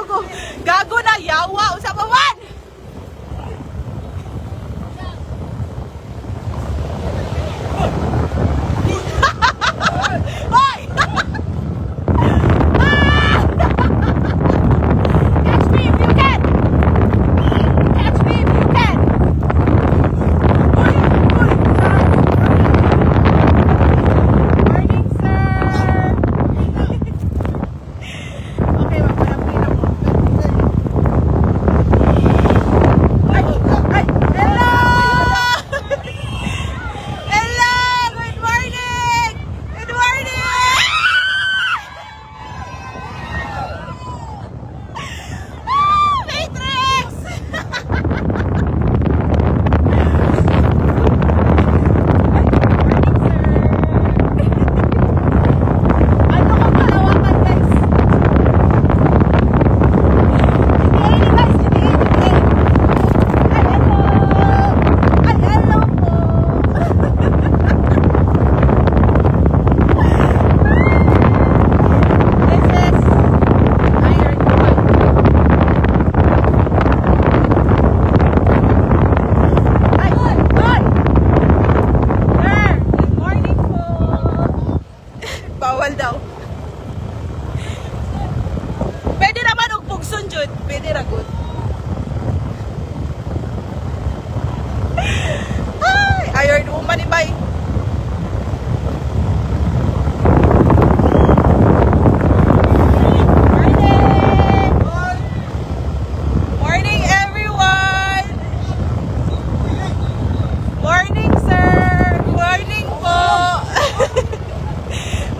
ko. Gago na, yawa. Usa pa man. Hoy! Catch me if you can. Catch me if you can. Morning, sir. Okay, magpalapin ako. Ay! Ay! Hello! Hello! Good morning! Good morning! Ah, Matrix! Ano ka palawakan, guys? Hindi, guys, hindi. Ay, hello! Ay, hello po! This is Iron Point. Ay, hoy! Hoy! Sir, good morning po! Bawal daw. Pwede naman og pugson jud. Pwede ra gud. Ay, Iron Woman ni bay. Morning! Morning, everyone! Morning, sir! Morning po!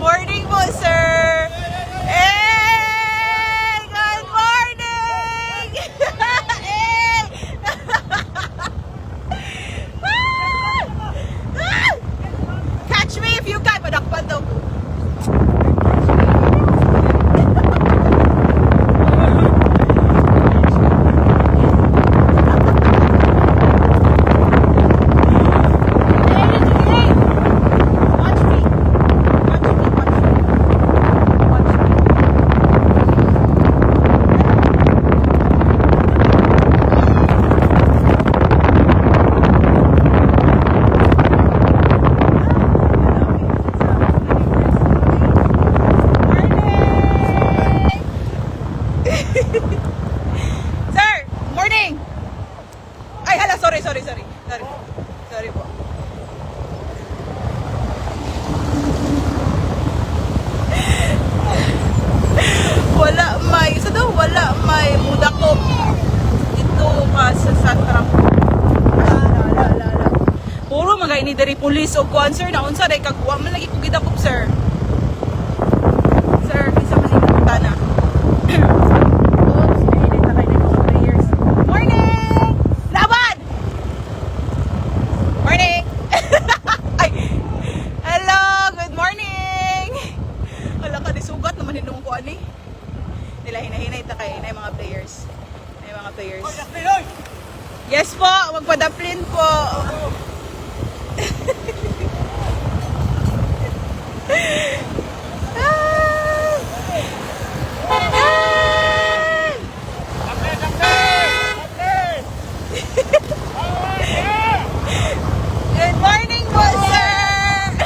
Morning po, sir! Hey! Good morning! Hey! Catch me if you can! Padakpan daw ko. Watch me. Watch me, watch me. Watch me. Sir, morning. Ay, hala, sorry. Sorry po. Wala may muda ko. Ito ka sa Santrang. Ala. Puro mga ini dari police o kuan, sir, na unsa day kagwa man lagi ko gidakop, sir. Sir, isa man ni tana. Oops, pinili na kayo ng mga prayers. Morning! Laban! Morning! Ay! Hello! Good morning! Wala ka, disugat naman hinong ko ani. Nila hinahinay ta kay na mga players. Na mga players. Yes po, magpadaplin po. Good morning po, sir.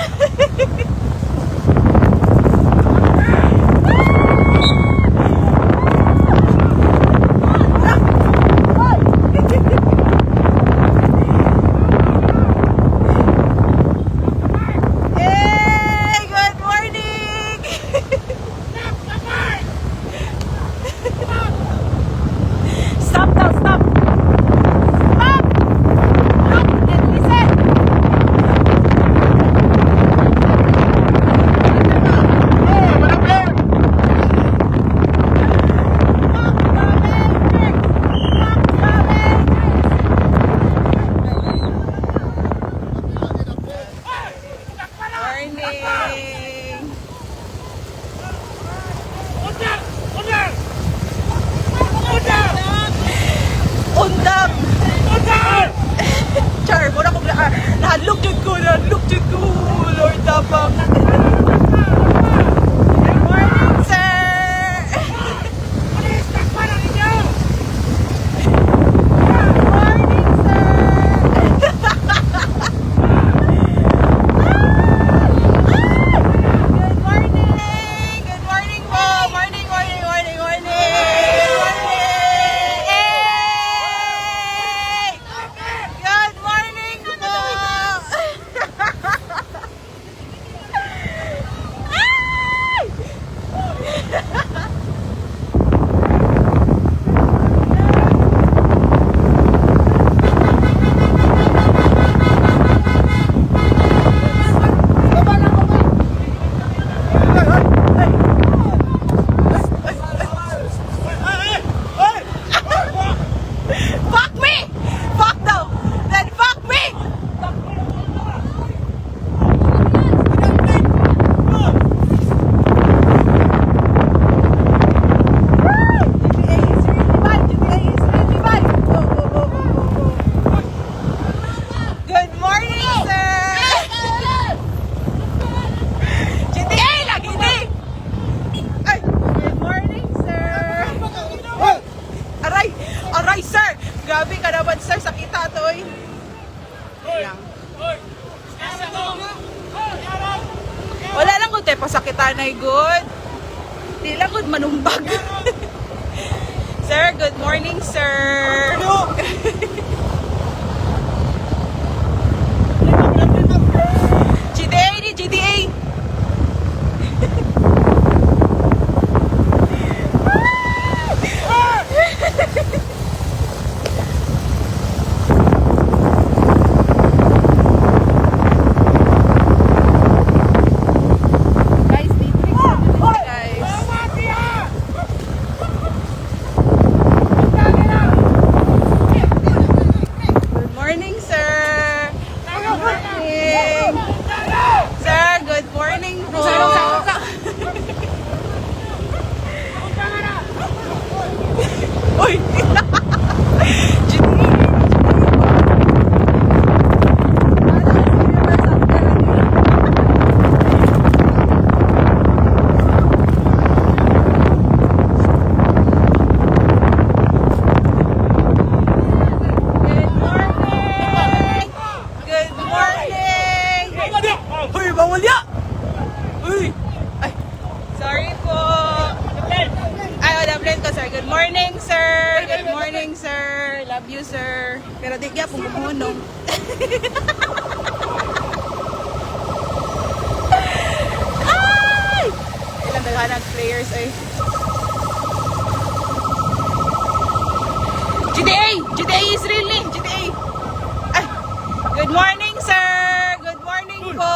Hi! Lang. Wala lang ko tayo pasakitan ay good. Di lang good manumbag. Sir, good morning, sir. GTA ni GTA. Guys, Matrix na guys. Good morning, sir. Good morning. Sir, good morning po. Uy! Good morning! Good morning! Uy, bawal ya! Uy! Ay, sorry po. Ay, dablin ko, sir. Good morning, sir. Good morning, sir. Love you, sir. Pero di kaya pong bumuhunong. Ay! Ilang daghanang players ay. GTA! GTA is really! GTA! Ay! Good morning, sir! Good morning po!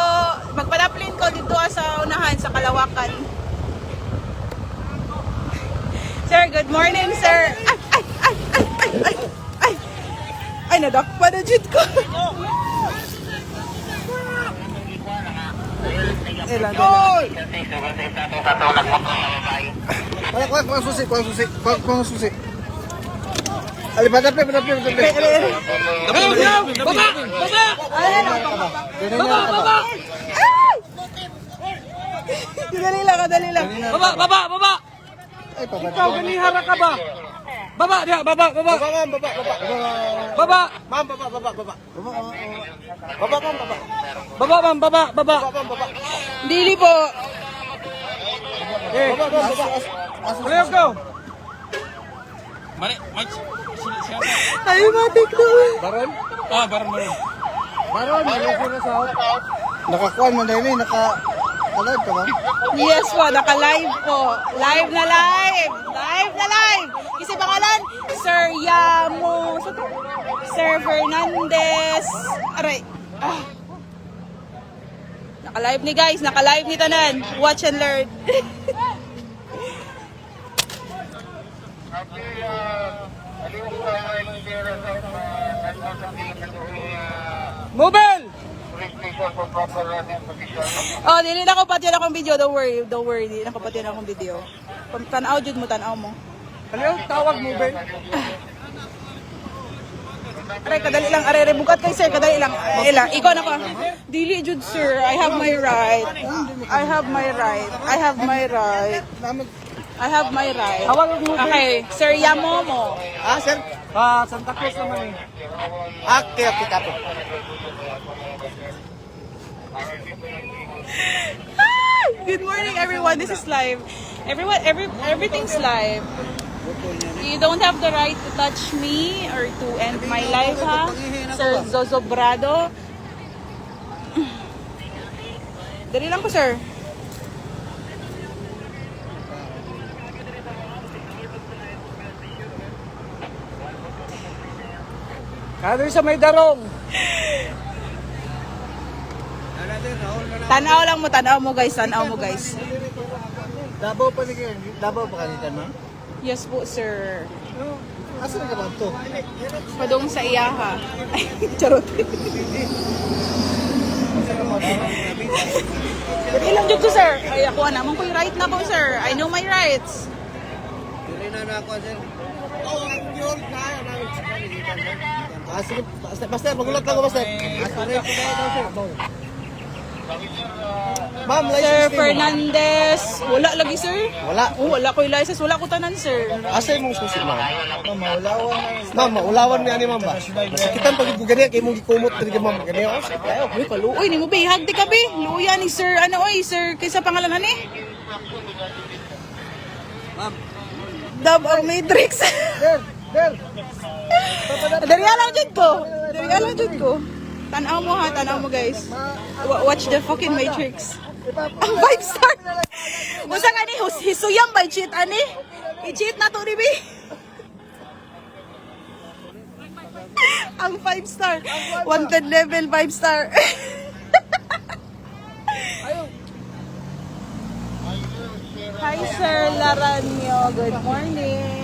Magpadaplin ko dito sa unahan, sa Kalawakan. Sir, good morning, sir! Ay! Ay! Ay! Ay! Ay! Ay! Ay! Ay! Nadakpa na jit ko! Ilang Oy! Kuang susi, kuang susi, kuang susi. Ali, padap, padap. Ay! Dali lang, dali lang. Baba! Ay, pababa. Ikaw, ganihara ka ba? Baba, diya, baba! Baba, ma'am, baba. Baba! Ma'am, baba. Baba, ma'am, baba. Baba, ma'am, baba! Baba, ma'am, baba. Dili po. Baba, ma'am, baba. Let's go! Ay, matik na. Baron? Baron. Baron, naloko na sa out. Nakakuan man dahil naka-alive ka ba? Yes po, naka-live po. Live na live! Live na live! Kasi pangalan, Sir Yamo. Sir Fernandez. Aray. Ah. Naka-live ni guys, naka-live ni Tanan. Watch and learn. Mobile! Oh, dili na ko pati na akong video. Don't worry. Dili na ko pati na akong video. Tanaw jud mo, tanaw mo. Ano tawag mobile? Aray, kadali lang. Aray, bukat kay sir. Kadali lang. Ikaw na ko. Dili jud sir. I have my right. I have my right. I have my right. I have my right. Tawag mo mobile. Okay, Sir Yamomo. Ah, sir? Santa Cruz naman eh. Okay, kapo. Hi! Good morning, everyone. This is live. Everything's live. You don't have the right to touch me or to end my life, ha? Sir Zozobrado. Dali lang po, sir. Kado sa may darong. Tanaw mo guys. Davao pa ni kayo. Davao pa kanita, ma'am? Yes po, sir. Asa na ka ba ito? Padong sa iyaha. Ay, charot. Ilang dyan ko, sir. Ay, ako naman ko yung right na ko, sir. I know my rights. Dili na ako, sir. Oh, yun na. Sige, basta, magulat lang ako, basta. Sir. Ma'am, Sir license mo. Fernandez. Wala lagi, sir. Wala. Oh, wala ko yung license. Wala ko tanan, sir. Asay mong susi, ma'am? Ma'am, maulawan niya ni ma'am ba? Masakitan pag ito ganyan, kayo mong gikumot talaga ma'am. Ganyan ako, sige tayo. Uy, kaluoy ni mo be. Hagdi ka be. Luya ni sir. Ano oy, sir? Kaysa pangalan ni? Ma'am. Dab ang Matrix. Der. Dari lang jud ko. Dari lang jud ko. Tanaw mo ha, tanaw mo guys. Watch the fucking Matrix. Ang 5 star. Usa ka ni hisuyang by cheat ani? I-cheat na to ni be. Ang 5 star. Wanted level 5 star. Hi Sir Laranio. Good morning.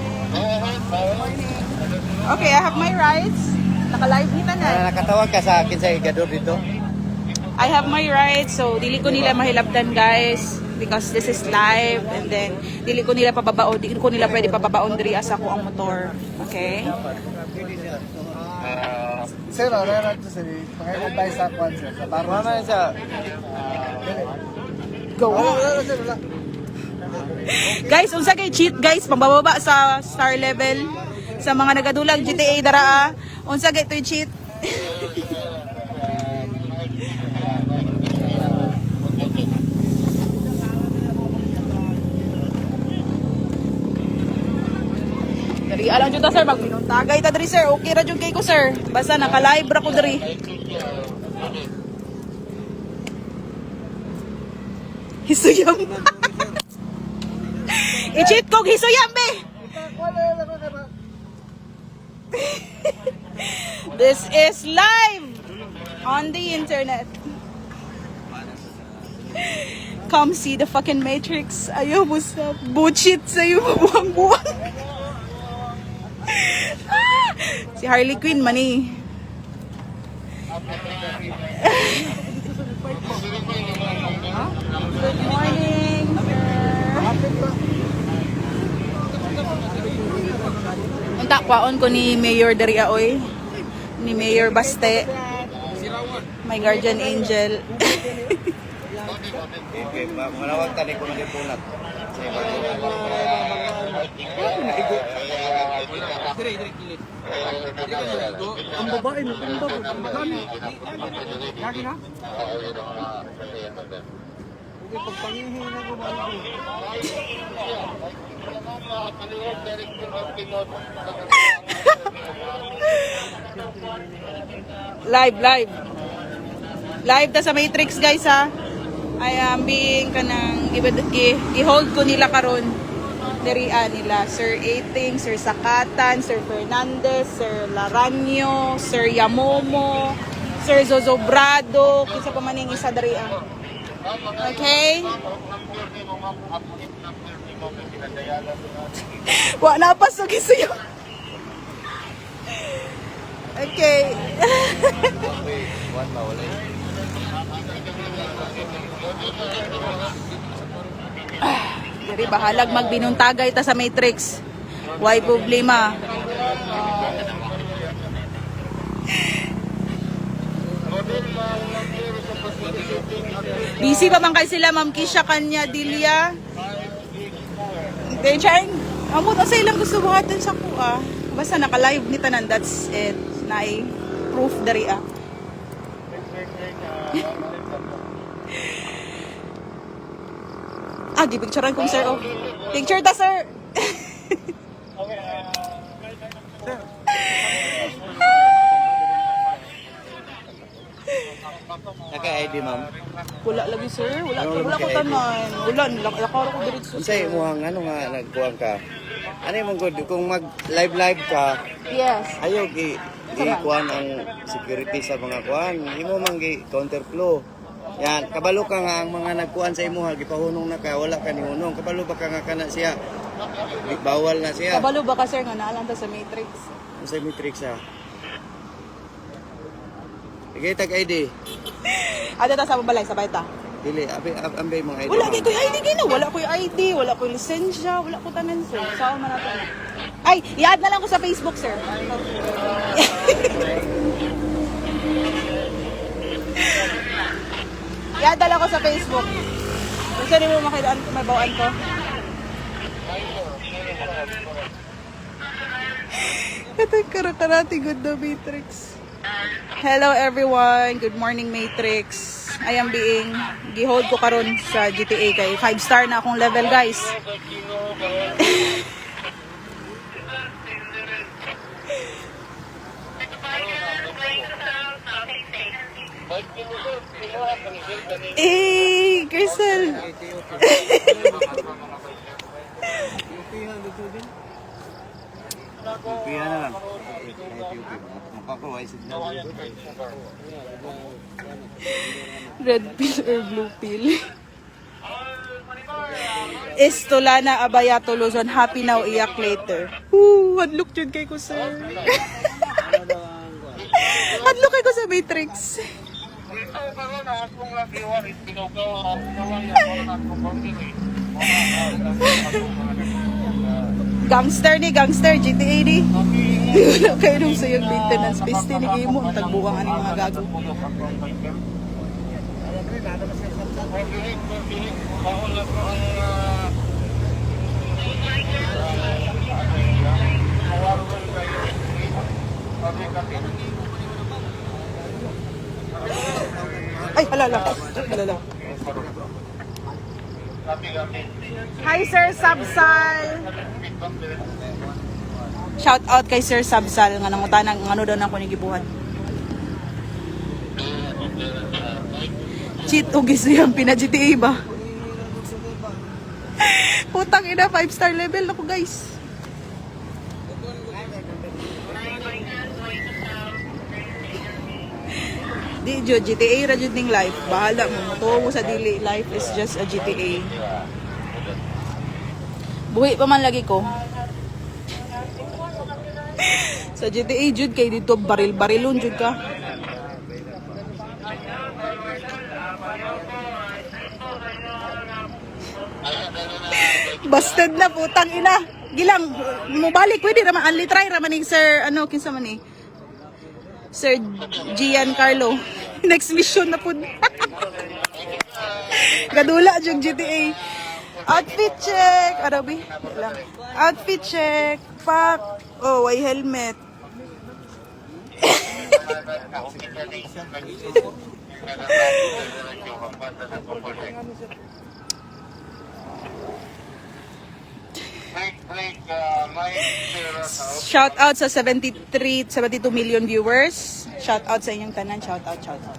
Okay, I have my rights. Naka-live ni tanan. Nakatawag ka sa akin sa igador dito. I have my rights, so dili ko nila mahilabdan guys because this is live and then dili ko nila pababaon, dili ko nila pwede pababaon diri asa ko ang motor. Okay? Sir, wala to sir. Pang-advise sa kwan sir. Sa baro. Mama sa. Go. Wala sir, wala. Guys, unsa kay cheat guys, pambababa sa star level sa mga nagadulag GTA dara. Unsa kay toy cheat? Dari alam jud ta sir, magpinuntagay ta diri sir. Okay ra jud kay ko sir. Basta naka-live ra ko diri. Hisuyam. I-cheat ko hisuyam be. This is live on the internet. Come see the fucking Matrix. Ayaw mo sa bullshit sa'yo mabuang-buang. Si Harley Quinn man eh. Good morning, sir. Unta kwaon ko ni Mayor Daria Oy. Ni Mayor Baste. My guardian angel. Okay, manawag tani ko ng punat. Ang babae mo, ang babae. Lagi na? Okay, pagpangihin na gumano. Live. Live ta sa Matrix guys ha. I am being kanang gi-hold ko nila karon. Dirian nila Sir Ating, Sir Sakatan, Sir Fernandez, Sir Laranio, Sir Yamomo, Sir Zozobrado, kinsa pa maning isa dirian. Okay? Wa na pa so gisuyo. Okay. One ba wala. Diri bahalag magbinuntagay ta sa Matrix. Why problema? Busy pa man kay sila Ma'am Kisha Kanya Dilia. Then trying amo ta sa ilang gusto buhaton sa kuha. Basta naka-live ni tanan, that's it. Naay proof dari ah. Gipicturean kong sir. Oh. Picture ta, sir. Naka-ID ma'am. Wala lagi, sir. Wala ko tanan. Wala, nilakaro ko diretso. Unsay imong ano nga nagkuhan ka? Ano yung good kung mag-live ka? Yes. Ayaw kuhan ang security sa mga kuhan. Imo man gi counterflow. Yan, kabalo ka nga ang mga nagkuhan sa imo gipahunong na ka, wala ka ni hunong. Kabalo ba ka nga kana siya? Bawal na siya. Kabalo ba ka, sir, nga naalang ta sa Matrix? Sa Matrix ha. Sige, tag-ID. Ada ta sa balay, sabay ta. Dili, ambay mga ID. Wala kay ko ID gina, wala ko ID, wala ko lisensya, wala ko tanan, sir. Saan man nato? Ay, i-add na lang ko sa Facebook, sir. Iadala ko sa Facebook. Gusto niyo mo makidaan may bawaan ko? Ito yung karakarati. Good na Matrix. Hello everyone. Good morning Matrix. I am being gihold ko karon sa GTA kay 5 star na akong level guys. Eh, Crystal. Piya na lang. Makakuha signal. Red pill or blue pill? Estolana Abayato Luzon. Happy now, iyak later. Ooh, hadlook yun kay ko, sir. Hadlook kay ko sa Matrix. Gangster ni, gangster, GTA ni. Wala kayo nung sa yung maintenance. Piste ni kayo mo, ang tagbuwang ang mga gago. Ay, halala. Halala. Hi, Sir Sabsal. Shout out kay Sir Sabsal nga nangutanang ano daw nang kunigibuhat. Cheat o gisuyang pina-GTA ba? Putang ina, 5 star level ako guys. Di jud GTA ra jud ning life. Bahala mo mutuo mo sa dili. Life is just a GTA. Buhi pa man lagi ko. Sa GTA jud kay dito baril-barilon jud ka. Busted na putang ina. Gilang mo balik pwede ra man unli try ra man ning sir ano kinsa man ni. Sir Giancarlo. Next mission na po. Gadula yung GTA. Outfit check. Arabi. Outfit check. Fuck. Oh, why helmet? Shout out sa 72 million viewers. Shout out sa inyong tanan. Shout out, shout out.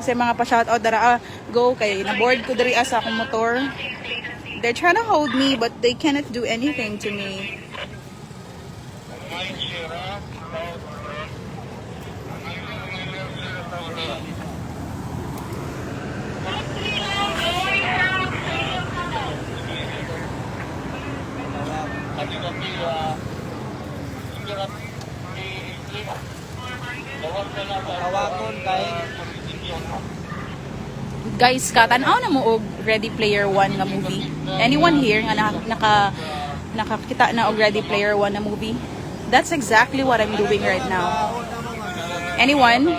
Kasi mga pa-shout out dara go kay na board ko diri sa akong motor. They're trying to hold me but they cannot do anything to me. Guys, katanaw na mo og Ready Player One na movie. Anyone here nga nakakita na og Ready Player One na movie? That's exactly what I'm doing right now. Anyone?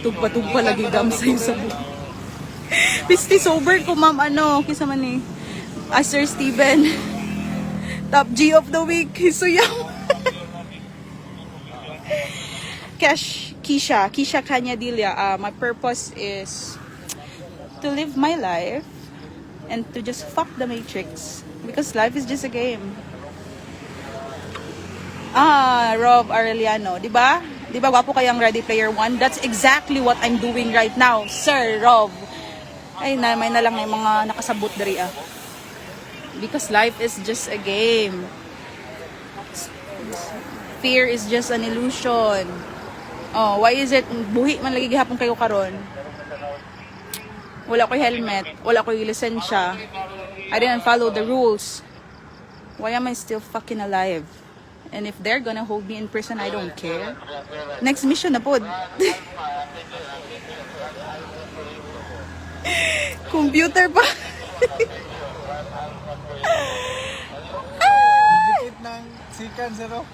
Tugpa-tugpa lagi gamsay sa buhay. Pisti sober ko ma'am ano, kisa man ni Sir Steven. Top G of the week, Hisuyang. Kisha Kanyadilia. My purpose is to live my life and to just fuck the Matrix because life is just a game. Rob Aureliano, di ba? Di ba gwapo kayang Ready Player One? That's exactly what I'm doing right now, Sir Rob. Ay, may na lang na yung mga nakasabot dari because life is just a game. Fear is just an illusion. Oh, why is it buhi man lagi gihapon kayo karon? Wala ko helmet, wala ko lisensya. I didn't follow the rules. Why am I still fucking alive? And if they're gonna hold me in prison, I don't care. Next mission na po. Computer pa. Dikit ng sikan, zero.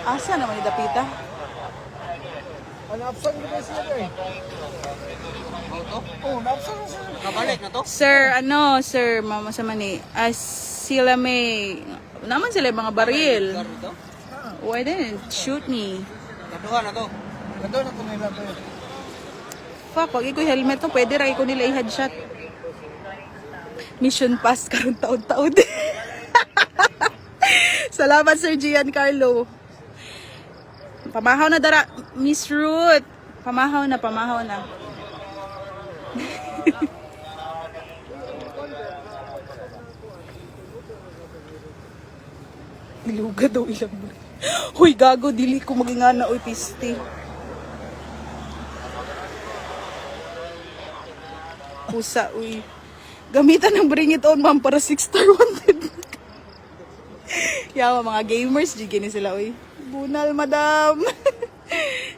Asa naman ni Dapita? Ano, absent na ba siya eh? Oh, na-absent na siya. Nakabalik na to? Sir, mama sa mani. Sila may, naman sila yung mga baril. Why didn't shoot me? Kaduha na to. Kaduha na to nila to. Fuck, wag iko'y helmet to. Pwede rin ko nila i-headshot. Mission pass karong taon-taon. Salamat, Sir Giancarlo. Pamahaw na dara. Miss Ruth. Pamahaw na. Diluga daw ilang mo. Huy, gago, dili ko magingana, oy, piste. Pusa, uy. Gamitan ng bring it on, ma'am, para 6-star wanted. Yawa, mga gamers, gini sila, uy. Bunal, madam.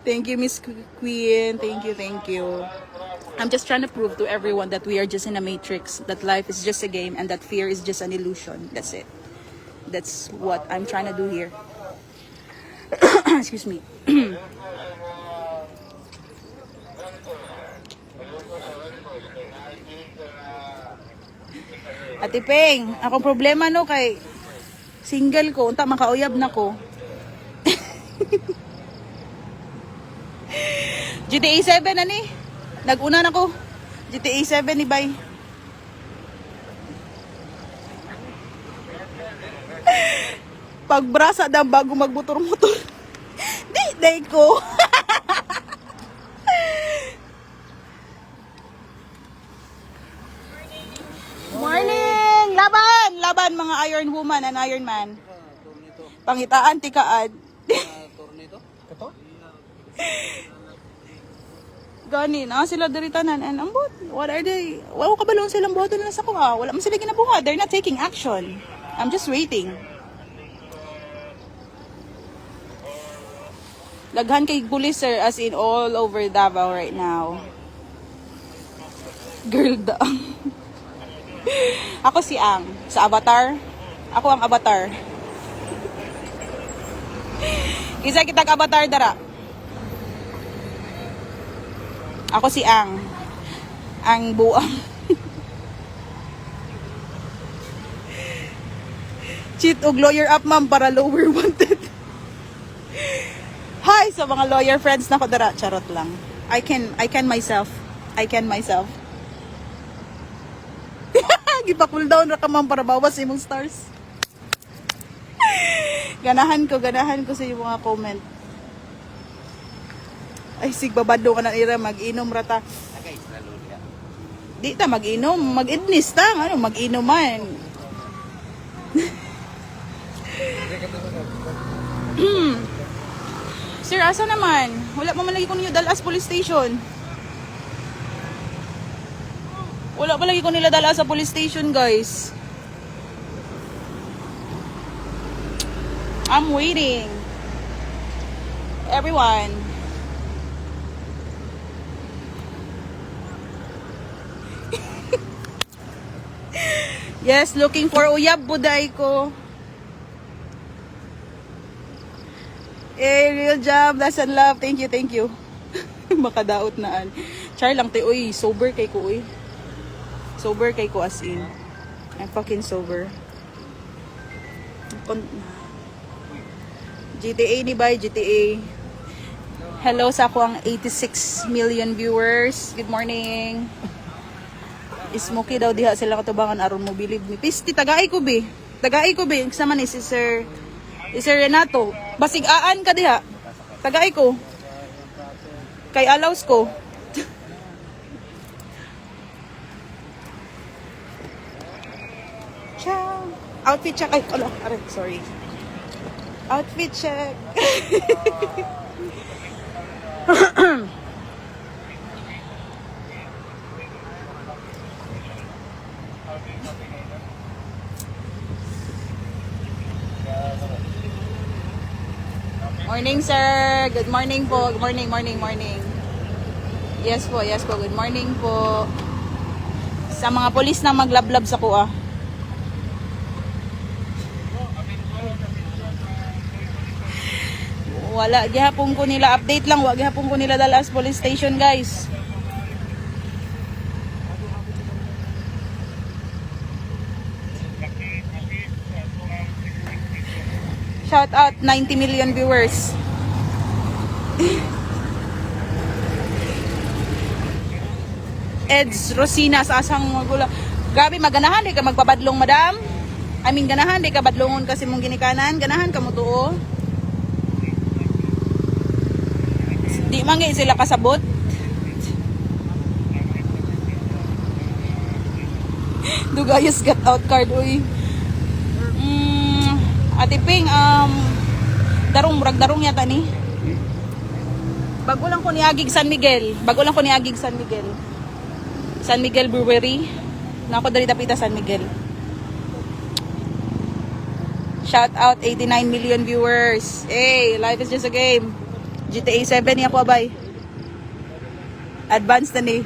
Thank you, Miss Queen. Thank you. I'm just trying to prove to everyone that we are just in a matrix, that life is just a game, and that fear is just an illusion. That's it. That's what I'm trying to do here. Excuse me. Ate Peng, akong problema no kay single ko, unta makauyab na ko. GTA 7 ani. Nag-una na ko. GTA 7 ni Bay. Pagbrasa daw bago magmotor-motor. Day ko. Morning! Laban mga Iron Woman and Iron Man. Pangitaan tikaad. Kato? Gani na sila diritanan and ambot. What are they? Wow, kabalon silang boto na sa kuha. Wala man sila ginabuha. They're not taking action. I'm just waiting. Daghan kay police sir as in all over Davao right now. Girl daang. Ako si Ang sa Avatar. Ako ang Avatar. Isa kitag Avatar dara. Ako si Ang buang. Cheat og lawyer up ma'am para lower wanted. Hi sa mga lawyer friends na ko dara, charot lang. I can myself. Gipa-cool down ra ka ma'am para bawas imong stars. Ganahan ko sa imong mga comment. Ay, sigbabado ka na ira, mag-inom rata. Di ta mag-inom, mag-idnis ta. Ano, mag-inom man. Sir, asa naman? Wala pa man lagi ko ninyo dalas police station. Wala pa lagi ko nila dala sa police station, guys. I'm waiting. Everyone. Yes, looking for uyab buday ko. Real job, lesson love. Thank you. Makadaot naan. Char lang te, uy, sober kay ko, uy. Sober kay ko as in. I'm fucking sober. GTA ni bay, GTA. Hello sa ako ang 86 million viewers. Good morning. Smoky daw diha sila katubangan aron mo bilib ni Pisti tagaay ko be. Sama ni si Sir Renato. Basig aan ka diha. Tagaay ko. Kay allows ko. Ciao. Outfit check. Ay, sorry. Outfit check. Morning, sir. Good morning po. Good morning. Yes po. Good morning po. Sa mga polis na maglablab sa kuha. Wala gihapon ko nila update lang, wag gihapon ko nila dalas police station, guys. Shout out 90 million viewers. Eds Rosina sa asang magula. Grabe maganahan di ka magpabadlong, madam. I mean ganahan di ka badlongon kasi mong ginikanan, ganahan ka mo tuo. Di mangi sila kasabot. Dugayos got out card uy. Ate Ping, darong yata ni. Bago lang ko niagig San Miguel. San Miguel Brewery. Nako dali tapita San Miguel. Shout out 89 million viewers. Hey, life is just a game. GTA 7 niya po abay. Advanced na ni.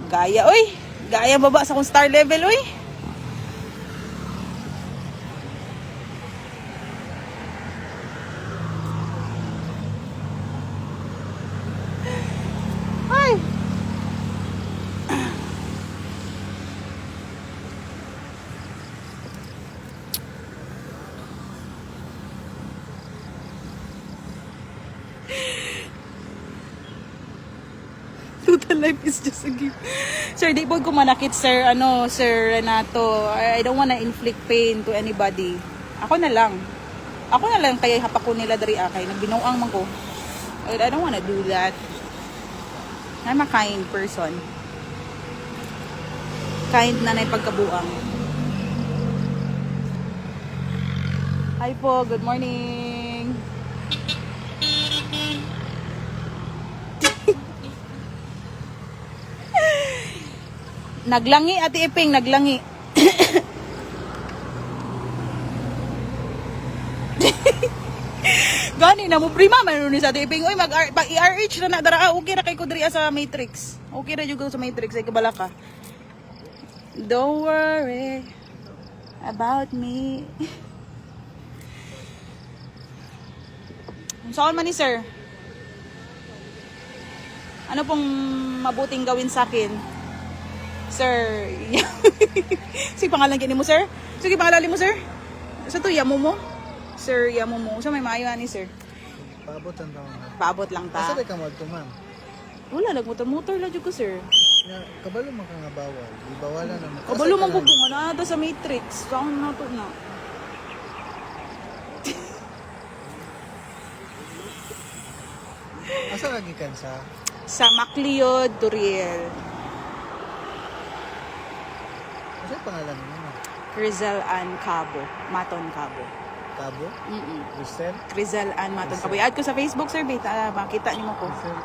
Gaya, oy. Gaya baba sa kong star level, oy. Ay. Total life is just a game. Sir, di po ko manakit, sir, Sir Renato. I don't wanna inflict pain to anybody. Ako na lang kaya hapak ko nila dari akay. Nagbinuang man ko. I don't wanna do that. I'm a kind person. Kind na pagkabuang. Hi po, good morning. Naglangi, Ate Iping, naglangi. Gani na mo prima man ni sa Ate Iping. Oy, mag-RH na dara. Okay ra kay ko diri sa Matrix. Okay ra jud ko sa Matrix ay kabala ka. Don't worry about me. Saan man ni sir? Ano pong mabuting gawin sa akin? Sir, sige pangalan kini mo, sir? Sige pangalan mo, sir? Sa to, yamo mo? Sir, yamo mo. Sa may maayo ni, sir? Paabot ang taon na. Paabot lang ta. Asa ka mo ito, ma'am? Wala, nagmotor-motor lang dyan ko, sir. Kabalo man ka nga bawal. Di bawalan naman. Kabalo man po kung ano ata sa Matrix. Saan na to na? Asa lagi kan sa? Sa Macleod, Duriel. Asa yung pangalan mo, ma'am? Crizel Ann Cabo. Maton Cabo. Cabo? Cristel? Crizel Ann Maton Cabo. I-add ko sa Facebook, sir. Bita, makita niyo mo ko. Cristel?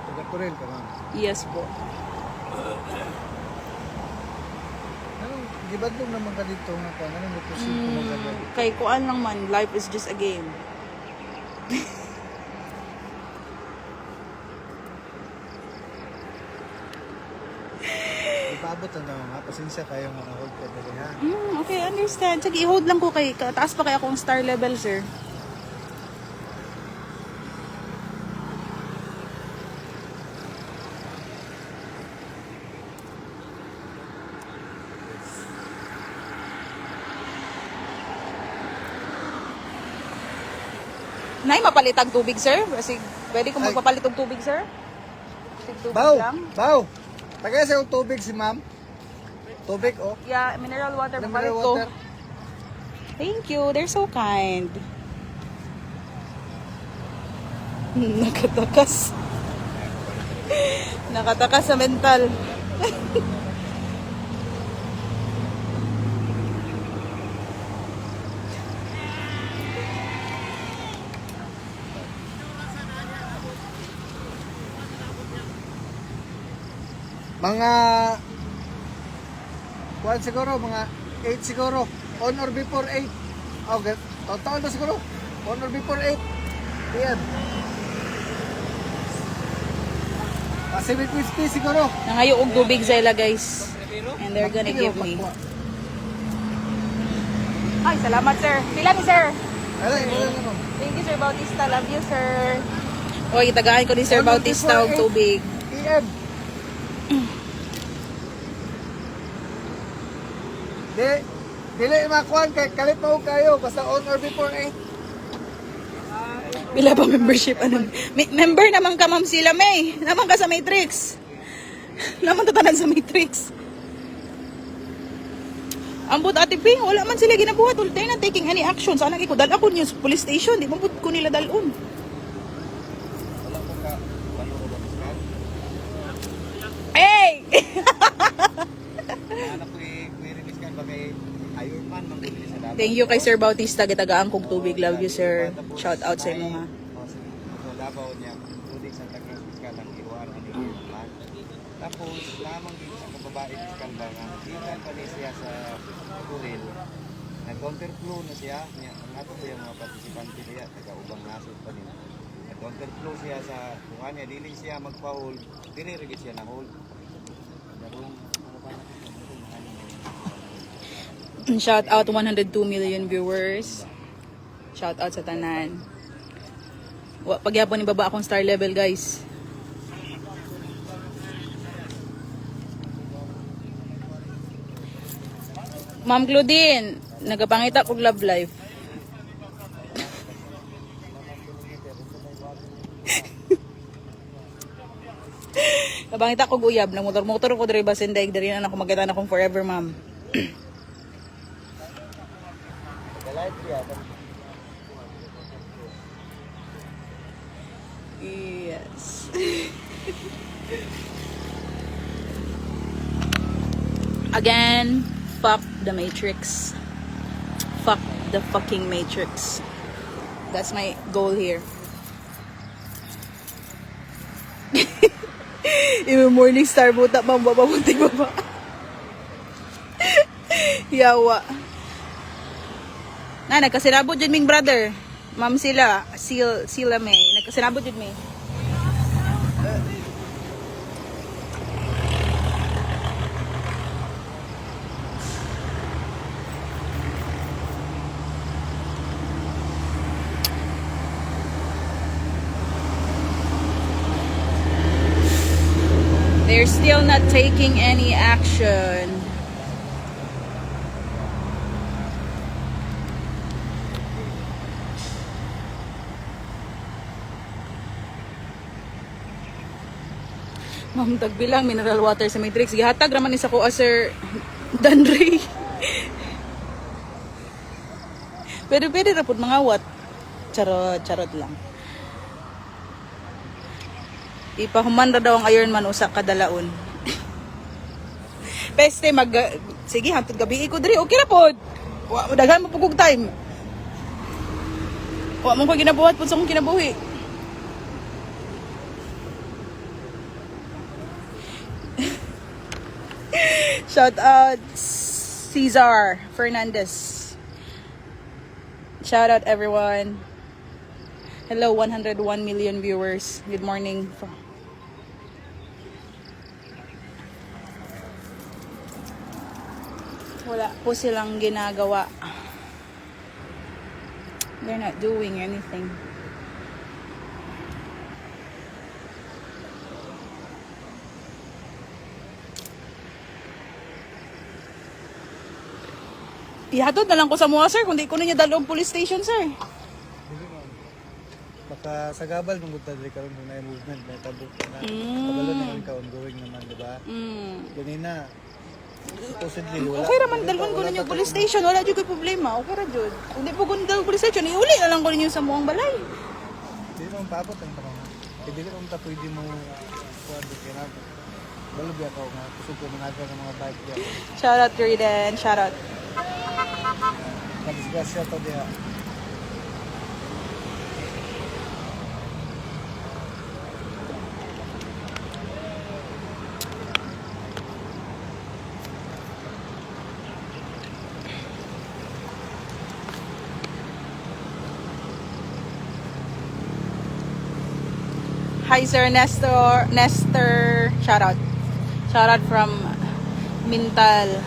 Taga-Turel ka, ma'am? Yes po. Anong, gibadlong naman ka dito nga pa? Anong nutusin ko mga gabay? Kay kuan lang man, life is just a game. Ipaabot ang naman nga. Pasensya kayo mga hold ka dali, ha? Okay, understand. Sige, i-hold lang ko kay, taas pa kaya akong star level, sir. Nay, mapalitag tubig, sir? Kasi, pwede kong Ay. magpapalit ng tubig, sir? Tubig Baw! lang. Baw! Tagay sa yung tubig si ma'am. Tubig, oh. Yeah, mineral water. Mineral papalit ko. water. Thank you. They're so kind. Nakatakas. Nakatakas sa mental. Mga kuwan siguro, mga 8 siguro. On or before 8. Okay. Taon ba siguro? On or before 8. Yan. Pacific whiskey siguro. Nangayo og tubig sa ila guys. And they're gonna give me. Ay, salamat sir. Pila ni sir? Ala, wala naman. Thank you Sir Bautista. Love you sir. Oy, itagaan ko ni Sir Bautista og tubig. PM. Dili makuan kay kalit mo kayo basta on or before 8. Pila pa membership ano? Member naman ka ma'am sila May. Naman ka sa Matrix. Naman tatanan sa Matrix. Ambot ate Ping, wala man sila ginabuhat. Ultay na taking any action. Sana ko dal ako niyo sa police station. Di mabut ko nila dalon. Wala ko ka kabalo ro ba? Hey! Anak ko i-release kan ba kay Ironman mangguli sa Davao. Thank you kay Sir Bautista. Gitagaan kong tubig. Love you sir. Shout out sa inyo nga. So Davao niya tubig sa Tagras Fiscal ang iwan ani Ironman. Tapos lamang din sa kababae fiscal ba nga kita pa ni siya sa Kuril. Nag-counterflow na siya. Ang ato ko yung mga participante niya taga-ubang nasod pa nila. Nag-counterflow siya sa kuha niya. Dili siya mag-foul. Dili rin siya na-hold. Darong ano ba natin? Shout out 102 million viewers. Shout out sa tanan. Pagyapon ni baba akong star level guys. Ma'am Claudine, nagapangita kog love life. Kapangita kog uyab, nang motor-motor ko diri basindag diri na ako magatan akong forever ma'am. Yes. Again, fuck the Matrix. Fuck the fucking Matrix. That's my goal here. Yung morning star buta pang baba muntik baba. Yawa. Na nagkasirabot jud ming brother. Ma'am sila may nagkasirabot jud may. They're still not taking any action. Ma'am, tagbilang mineral water sa Matrix. Gihatag raman ni sa ko, Sir Danry. Pwede rapod mga wat. Charot lang. Ipahuman ra daw ang Ironman usa kada laon. Peste sige hantod gabi ko diri okay ra pod. Wa daghan mo pugog time. Wa mo ko ginabuhat pud sa akong kinabuhi. Shout out Cesar Fernandez. Shout out everyone. Hello 101 million viewers. Good morning. Wala po silang ginagawa. They're not doing anything. Ihatod na lang ko sa mga sir, kung di ko ninyo dalawang police station sir. Baka sa gabal nung gutad rin karon kung na movement may tabok na kabalo na rin ka ongoing naman diba? Ganina supposedly wala. Okay raman dalawang ko ninyo police station, wala jud koy problema. Okay ra jud. Kung di po ko dalawang police station, iuli na lang ko ninyo sa muang balay. Di naman paabot ang tanong. Hindi ko naman ta pwede mo kuwan di kaya balo biya ka nga kusog ko mga ng mga bike diya. Shout out Riden, shout out. Kadisgrasya to diya. Hi, Sir Nestor. Nestor, shout out. Shout out from Mintal.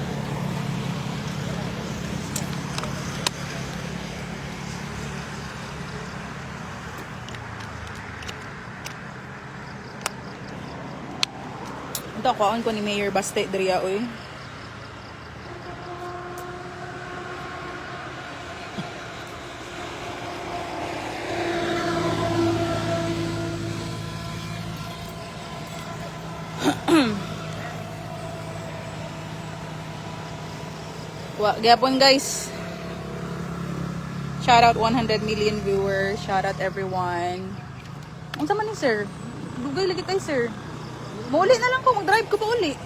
Ito, kaon ko ni Mayor Baste Dria, oy. Gyapon guys. Shout out 100 million viewers. Shout out everyone. Unsa man ni sir? Dugay lagi tayo sir. Mauli na lang ko, mag-drive ko pa uli.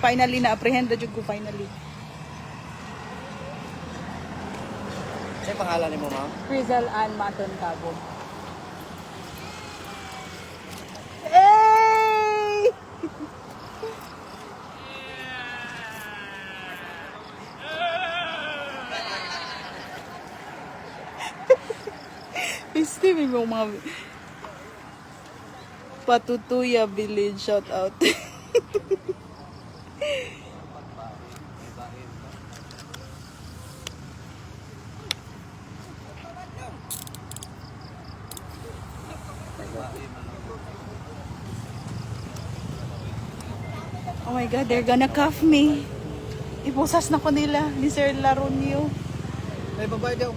Finally na-apprehend na jud ko finally. Ano yung pangalan ni mo, ma'am? Rizal Ann Maton Cabo. Hey! Steve, yung mga Patutuya Village, shout out. Oh my God, they're gonna cuff me. Ipusas na ko nila ni Sir Laronio. May babae daw.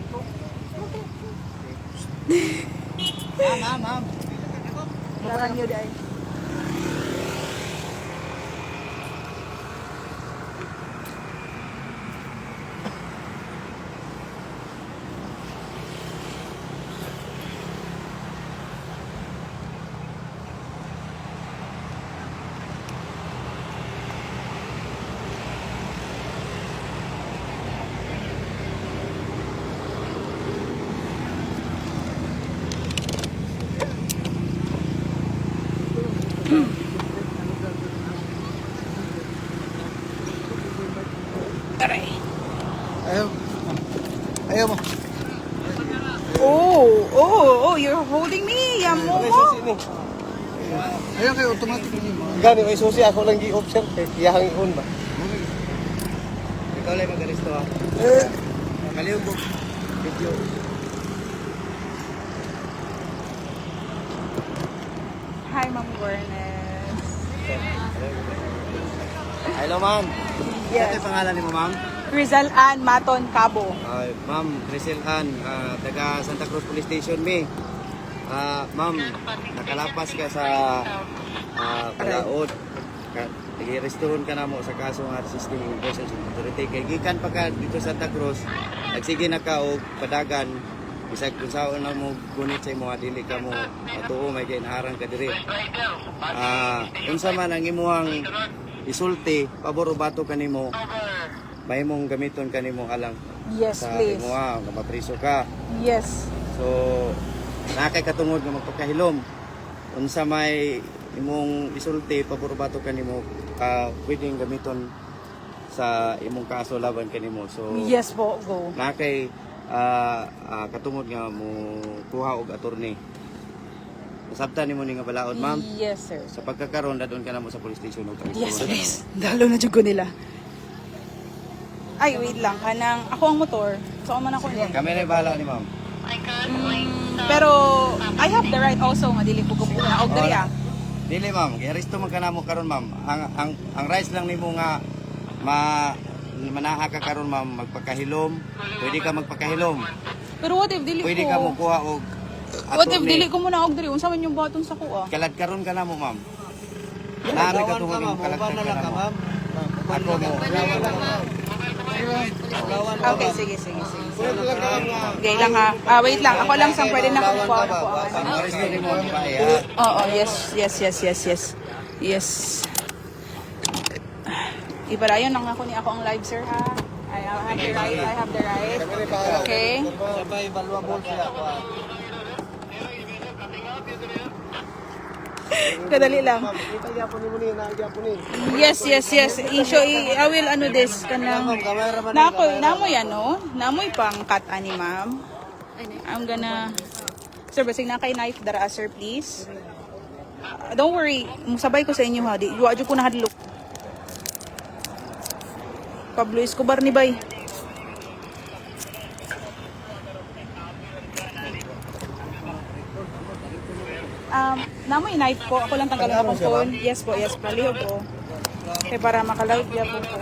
Ma'am. Laronio day. Aray. Ayaw mo. Oh, you're holding me. Yamo mo. Ayaw kayo, automatic yun. Gani, may susi ako lang gi-observe kay iyahang ihon ba. Ikaw lang mag-aristo ha. Kaliw ko. Video. Hi, Ma'am Gornes. Hello, ma'am. Yes. Ano yung pangalan ni mo, ma'am? Rizal Ann Maton Cabo. Ma'am, Crisel Ann, taga Santa Cruz Police Station, me. Ma'am, nakalapas ka sa Palaod. Nag-restauran ka na mo sa kaso nga System Enforcement Authority. Kaya gikan pa ka dito sa Santa Cruz, nagsige na ka o padagan. Bisag kung saan na mo gunit sa imo, dili ka mo matuo, may ginaharang ka diri. Kung sa man ang imuhang isulti, pabor o bato ka nimo, may mong gamiton ka nimo alang Yes, sa please. imuha, mapriso ka. Yes. So, nakay katungod nga magpakahilom. Unsa may imong isulti, pabor o bato ka nimo, pwedeng gamiton sa imong kaso laban ka nimo. So, Yes po, go. nakay katungod nga mo kuha og attorney. Nasabtan nimo ni nga balaod, ma'am. Yes, sir. Sa pagkakaroon dadon ka na mo sa police station og Yes, please. Dalo na jud ko nila. Ay, wait lang. Kanang, ako ang motor. So, man ako niya. Kami na bahala ni ma'am. Pero, I have the right also nga dili ko kumuna. Og diri ah. Dili ma'am, i-arresto man kanamo karon ma'am. Ang rights lang nimo nga manaa ka karon ma'am magpakahilom. Pwede ka magpakahilom. Pero what if dili Pwede ko? ka mo kuha og What if attorney. dili ko muna og diri? Unsa man yung baton sa kuha? Kalad karon ka na mo ma'am. Nami ka tungod mo kalad ka na mo. Ako mo. Okay, sige. Okay lang ha. Wait lang. Ako lang sang pwede na kukuha ko. Ang arresto nimo bae ha. Oo, yes. Ipadayon lang ako ni ako ang live, sir, ha? I have the right. Okay? Sabay, valuable siya. Kadali lang. Ma'am, kita gyapon mo ni, nagyapon ni. Yes. I will ano this kanang namoy ano? Namoy pang cut ani ma'am. I'm gonna Sir, basig na kay knife dara sir please. Don't worry, musabay ko sa inyo ha. Di juwa ko na hadlok. Pablo Escobar ni bay. Namoy knife po. Ako lang tanggalin akong phone. Yes po. Palihog po. Okay, para makalive niya po po.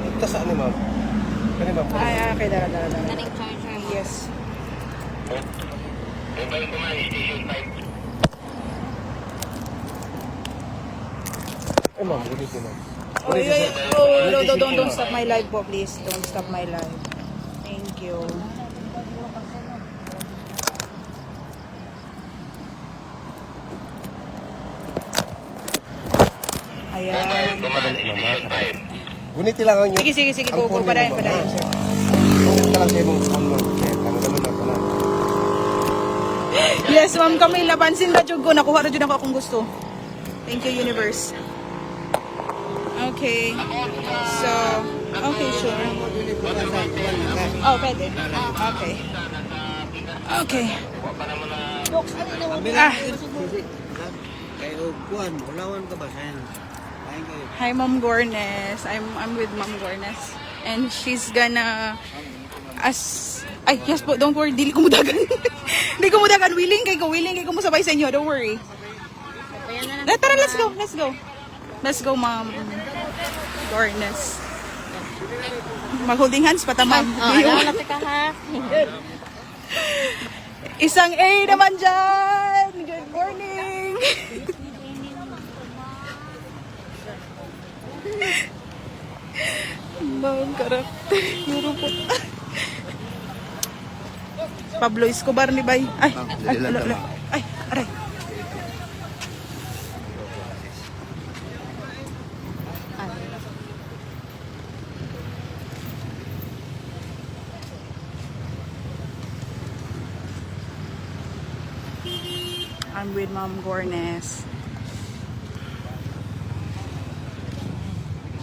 Ito saan ni ma'am? Kani ma'am. Ay, okay, dala. Yes. Ay ma'am, ulit ni ma'am. Don't stop my live po, please. Don't stop my live. Thank you. Ayan. Guniti lang ang inyo. Sige. Go. Padayon. Sir. Guniti lang sa imong phone ma'am. Tanong ako na. Yes, ma'am, kami labansin na jud ko. Nakuha na jud ako akong gusto. Thank you, universe. Okay. So, okay, sure. Oh, pwede. Okay. Kayo kuan, ulawan ka ba sa Hi, Ma'am Gornes. I'm with Ma'am Gornes. And she's gonna yes po, don't worry, dili ko mudagan. Dili ko mudagan, willing kay ko mo sabay sa inyo, don't worry. Tara, let's go, Ma'am Gornes. Mag-holding hands pa ta, Ma'am. ka ha. Isang A naman dyan. Good morning. Bawang karakter. Yuro po. Pablo Escobar ni Bay. Ay, aray. I'm with Ma'am Gornes.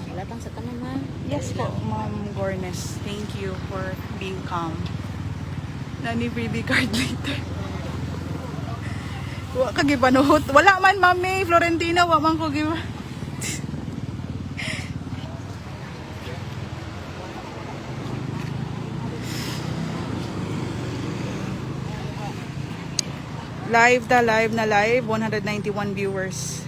Wala pang sa tanan ha. Yes po, Ma'am Gornes. Thank you for being calm. Nani baby card later. Wa ka gipanuhot. Wala man, Mami Florentina, wa man ko gi. Live 191 viewers.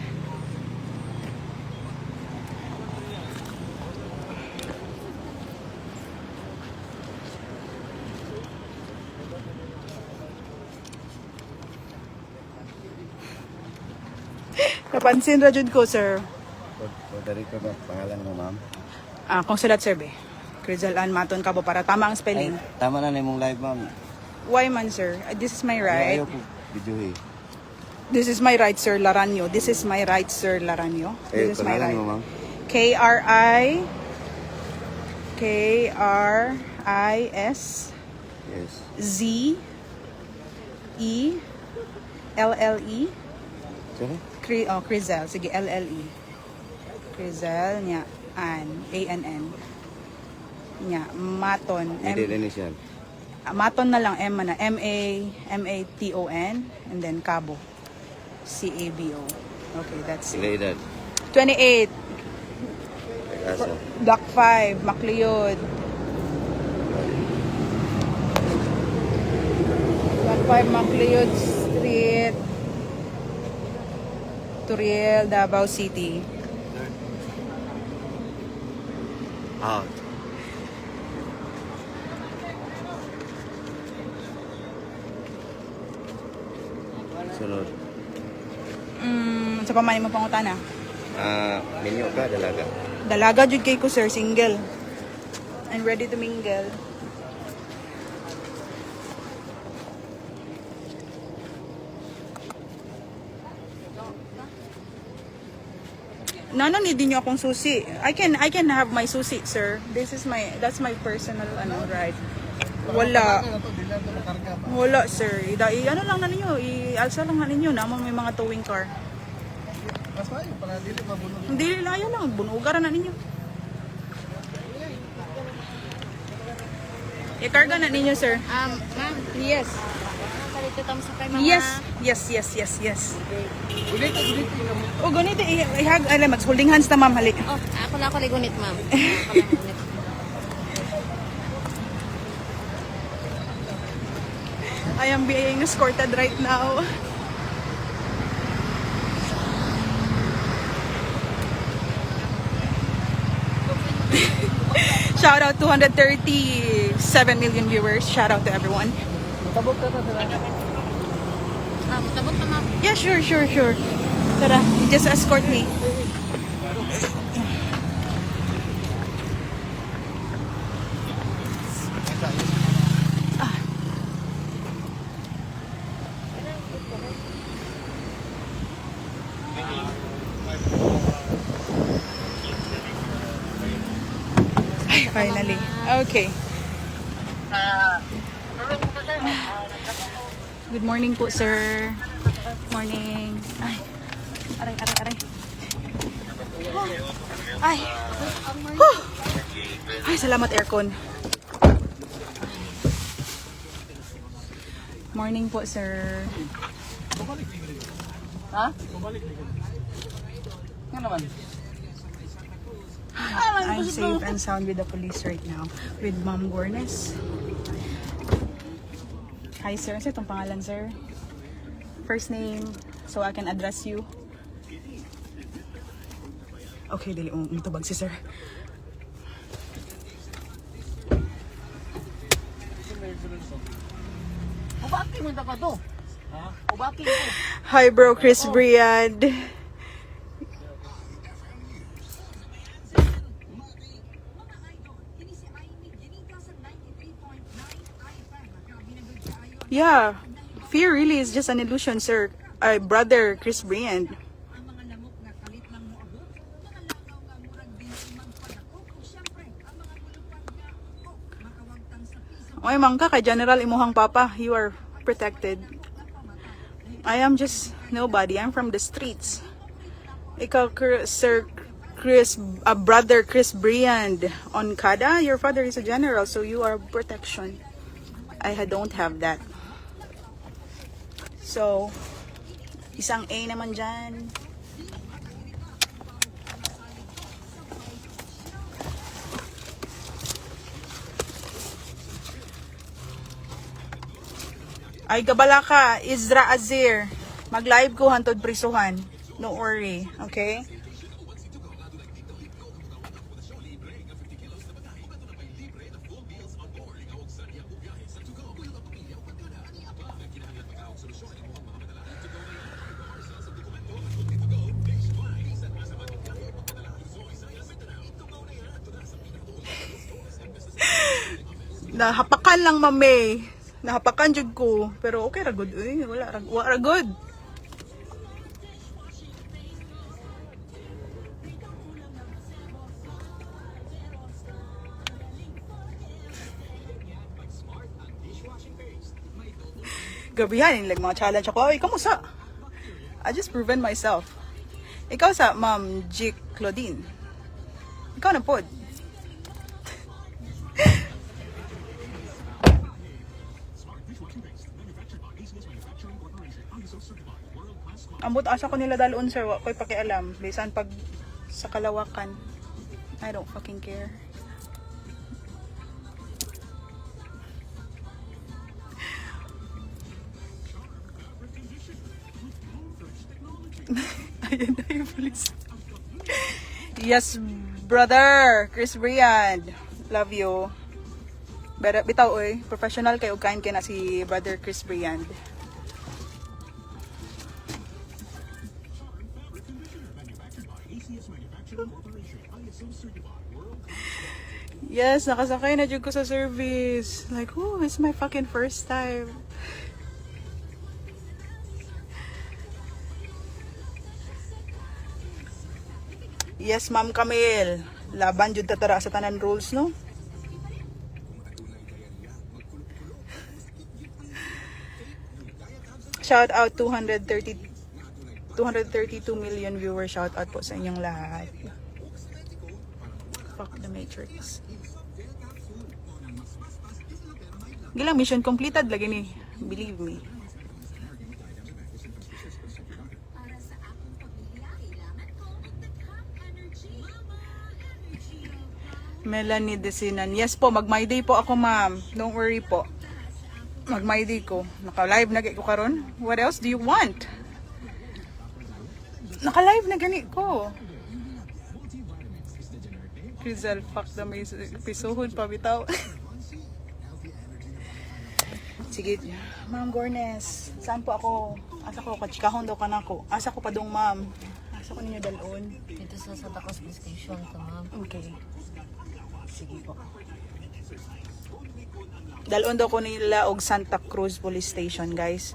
Napansin ra jud ko, sir. Dari ko ba pangalan mo, ma'am? Consulat sir be. Crizal Ann Maton Cabo para tama ang spelling. Tama na nimong live, ma'am. Why man, sir? This is my right. Ayaw po videohi. This is my right, Sir Laranyo. This is my right, Sir Laranyo. This is my pangalan right. mo, ma'am? K-R-I-S Yes. Z-E-L-L-E. Sorry? Crizel. Sige, L-L-E. Crizel niya. A-N-N. Niya. Maton. Hindi rin siya. Maton na lang, M-A-T-O-N, and then Cabo. C-A-B-O. Okay, that's Sila edad. 28. Asa. Block 5, Macleod. Block 5, Macleod Street. Turiel, Davao City. Ah. Sunod. Sa pamani mo pangutana. Minyo ka, dalaga. Dalaga jud kay ko, sir, single. I'm ready to mingle. Nano need niyo akong susi. I can have my susi, sir. That's my personal right. Wala. Ano to, dili to makarga pa. Wala, sir. Ano lang na ninyo, i-alsa lang na ninyo na may mga towing car. Mas maayo para dili mabunod. Hindi layo lang, bunugaran na ninyo. I-carga na ninyo, sir. Ma'am, Yes. kalito tamo sa kay mga... Yes. O, ganito, mag-holding hands na, ma'am, hali. Oh, ako lang ako ligunit, ma'am. Ako lang ligunit. I am being escorted right now. Shout out to 137 million viewers. Shout out to everyone. Tabok ka ta sila. Tabot na, ma'am. Yeah, sure. Tara, just escort me. Ay, finally. Okay. Good morning po, sir. Morning. Ay. Aray. Oh. Ay. Huh. Ay, salamat aircon. Morning po, sir. Ha? Nga naman. I'm safe and sound with the police right now. With Ma'am Gornes. Hi, sir. Ano itong pangalan, sir? First name, so I can address you. Okay, dili mo mitubag si sir. Ubaki mo ta pa to. Ha? Ubaki mo. Hi, bro. Chris Briand. Yeah, fear really is just an illusion, sir. Brother Chris Briand. Oy, mangka kay General imuhang papa, you are protected. I am just nobody. I'm from the streets. Ikaw, Sir Chris, Brother Chris Briand on Kada, your father is a general, so you are protection. Don't have that. So, isang A naman dyan. Ay, gabala ka, Izra Azir. Mag-live ko hantod prisuhan. Don't worry, okay? Nahapakan lang, mame. Nahapakan jud ko. Pero okay ra good. Uy, wala ra good. Gabihan like mga challenge ako. Ay, kamusta? I just proven myself. Ikaw sa Ma'am G. Claudine. Ikaw na pod. Ambot asa ko nila dalon, sir. Wa ko'y pakialam. Bisan pag sa kalawakan. I don't fucking care. Ayan na yung police. Yes, brother. Chris Briand. Love you. Pero bitaw oy, professional kayo kain kay na si brother Chris Briand. Yes, nakasakay na jud ko sa service. Like, oh, it's my fucking first time. Yes, Ma'am Camille. Laban jud tatara sa tanan rules, no? Shout out 232 million viewers. Shout out po sa inyong lahat. Fuck the Matrix. Gilang mission completed lagi ni. Believe me. Melanie Desinan. Yes po, mag-my day po ako, ma'am. Don't worry po. Mag-my day ko. Naka-live na ko karon. What else do you want? Naka-live na gani ko. Rizal, fuck the may pisuhod pa bitaw. Sige, Ma'am Gornes. Saan po ako? Asa ko, kachikahon daw ka na ko. Asa ko pa dong, ma'am. Asa ko ninyo dalon. Dito sa Santa Cruz Police Station ka, ma'am. Okay. Sige po. Dalon daw ko nila og Santa Cruz Police Station, guys.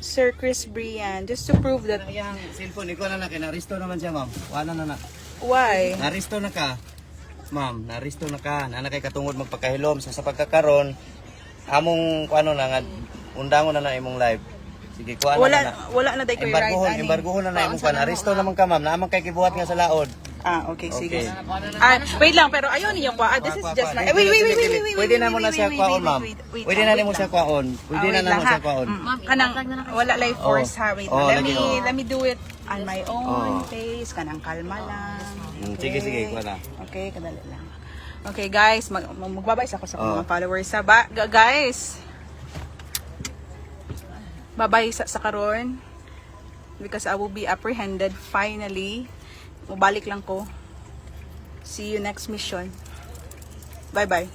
Sir Chris Brian, just to prove that... Yang cellphone, ikaw na kinaristo naman siya, ma'am. Wala na na. Why? Naristo na ka. Ma'am, naristo na ka. Nana kay katungod magpakahilom. Sa pagkakaroon, among ano na nga, undangon na na imong live. Sige, kuha na. Wala na day ko yung right, ani. Embargohon na na imong kan. Naristo naman ka, ma'am. Naamang kay kibuhat nga sa laod. Ah, okay, sige. Okay. Wait lang, pero ayaw niyo kwa. This is just my... Wait. Pwede na mo na siya kwaon, ma'am. Pwede na mo siya kwaon. Pwede na mo siya kwaon. Kanang, wala life force ha. Wait, Oh, let me do it on my own pace. Kanang kalma lang. Sige, kuha na. Okay, kadali lang. Okay, guys, magbabay ako sa mga followers sa guys. Babay sa karon because I will be apprehended finally. Mabalik lang ko. See you next mission. Bye-bye.